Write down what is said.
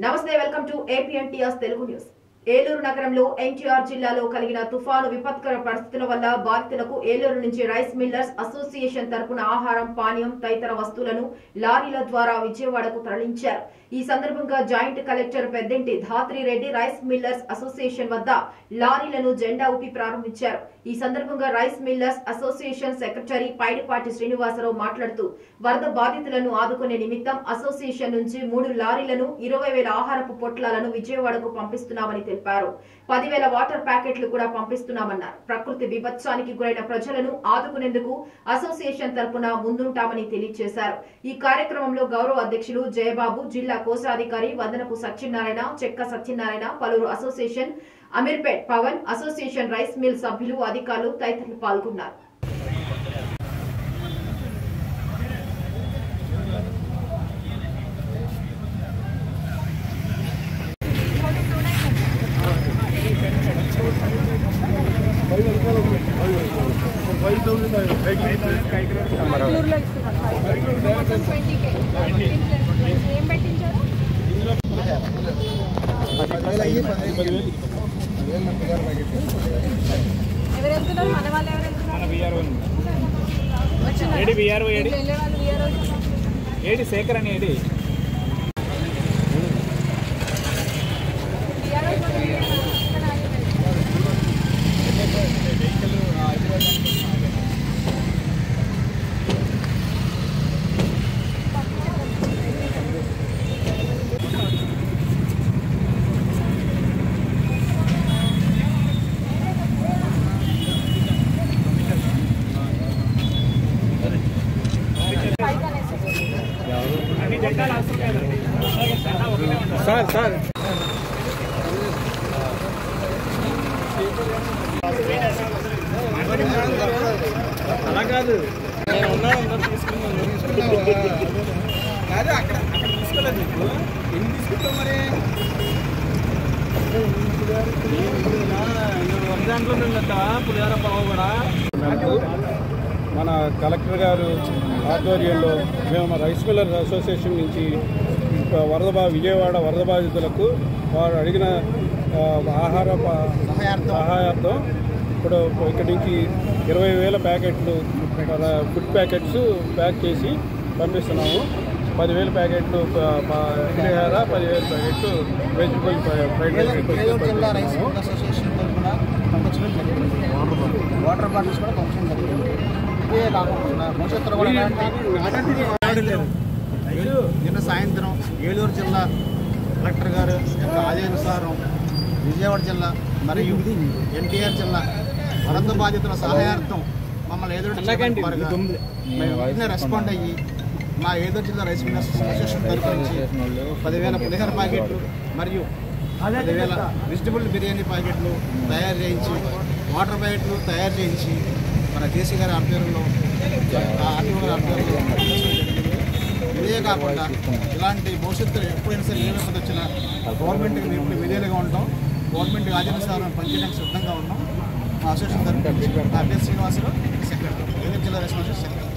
నమస్తే welcome to AP NTR Telugu news. Eluru నగరంలో ఎన్టీఆర్ జిల్లాలో కలిగిన తుఫాను విపత్కర పరిస్థితుల వల్ల బాధితులకు ఏలూరు నుంచి రైస్ మిల్లర్స్ అసోసియేషన్ తరపున ఆహారం, పానీయం తదితర వస్తువులను లారీల ద్వారా విజయవాడకు తరలించారు. ఈ సందర్భంగా జాయింట్ కలెక్టర్ పెద్దింటి ధాత్రిరెడ్డి రైస్ మిల్లర్స్ అసోసియేషన్ వద్ద లారీలను జెండా ఊపి ప్రారంభించారు. ఈ సందర్భంగా rice millers association secretary Paidipati Srinivasarao మాట్లాడుతూ వరద బాధితులను ఆదుకునే నిమిత్తం అసోసియేషన్ నుంచి 3 లారీలను 20,000 ఆహారపు పొట్లాలను విజయవాడకు పంపిస్తున్నామని తెలిపారు. 10,000 వాటర్ ప్యాకెట్లు కూడా పంపిస్తున్నామన్నారు. ప్రకృతి విపత్సానికి గురైన ప్రజలను ఆదుకునేందుకు అసోసియేషన్ తరపున ముందుంటామని తెలియజేశారు. ఈ కార్యక్రమంలో గౌరవ అధ్యక్షులు జయబాబు, జిల్లా కోశాధికారి వందనపు సత్యనారాయణ, చెక్క సత్యనారాయణ, పలువురు association Ameerpet Pavan, association rice mill సభ్యులు, అధికారులు తదితరులు పాల్గొన్నారు. ఏడి శేఖర్ అని ఏడి సార్ అలా కాదు, నేను ఉన్నాను తీసుకున్నాను కాదు, అక్కడ తీసుకోలేదు. మీకు ఎన్ని తీసుకుంటాం మరి? దాంట్లో పులిహార పావు కూడా. మన కలెక్టర్ గారు ఆధ్వర్యంలో మేము రైస్ మిల్లర్స్ అసోసియేషన్ నుంచి విజయవాడ వరద బాధితులకు వారు అడిగిన ఆహార సహాయార్థం ఇప్పుడు ఇక్కడి నుంచి 20,000 ప్యాకెట్లు ఫుడ్ ప్యాకెట్స్ ప్యాక్ చేసి పంపిస్తున్నాము. 10,000 ప్యాకెట్లు పులిహార, 10,000 ప్యాకెట్లు vegetable fried rice. Water bottles కూడా పంపించడం జరిగింది. ఇదే కాకుండా భవిష్యత్తులో కూడా నిన్న సాయంత్రం ఏలూరు జిల్లా కలెక్టర్ గారు యొక్క ఆదేశానుసారం విజయవాడ జిల్లా మరియు ఎన్టీఆర్ జిల్లా వరద బాధితుల సహాయార్థం మమ్మల్ని వెంటనే రెస్పాండ్ అయ్యి మా ఏలూరు జిల్లా రైస్ మిల్లర్స్ అసోసియేషన్ తరఫు నుంచి 10,000 పులిహోర ప్యాకెట్లు మరియు 10,000 వెజిటబుల్ బిర్యానీ ప్యాకెట్లు తయారు చేయించి, వాటర్ ప్యాకెట్లు తయారు చేయించి మన కేసీ గారి ఆధ్వర్యంలో, ఆర్టీఓ గారి ఆధ్వర్యంలో. ఇదే కాకుండా ఇలాంటి భవిష్యత్తులో ఎప్పుడైనా సరే ఏ విపత్తు వచ్చినా గవర్నమెంట్కి మేము ఇప్పుడు విధేయులుగా ఉంటాం. గవర్నమెంట్కి ఆదేశాలను పనిచేయడానికి సిద్ధంగా ఉన్నాం. మా అసోసియేషన్ తరఫున నా పేరు శ్రీనివాసరావు, సెక్రటరీ, ఏలూరు జిల్లా రైస్ మిల్లర్స్ సెక్రటరీ.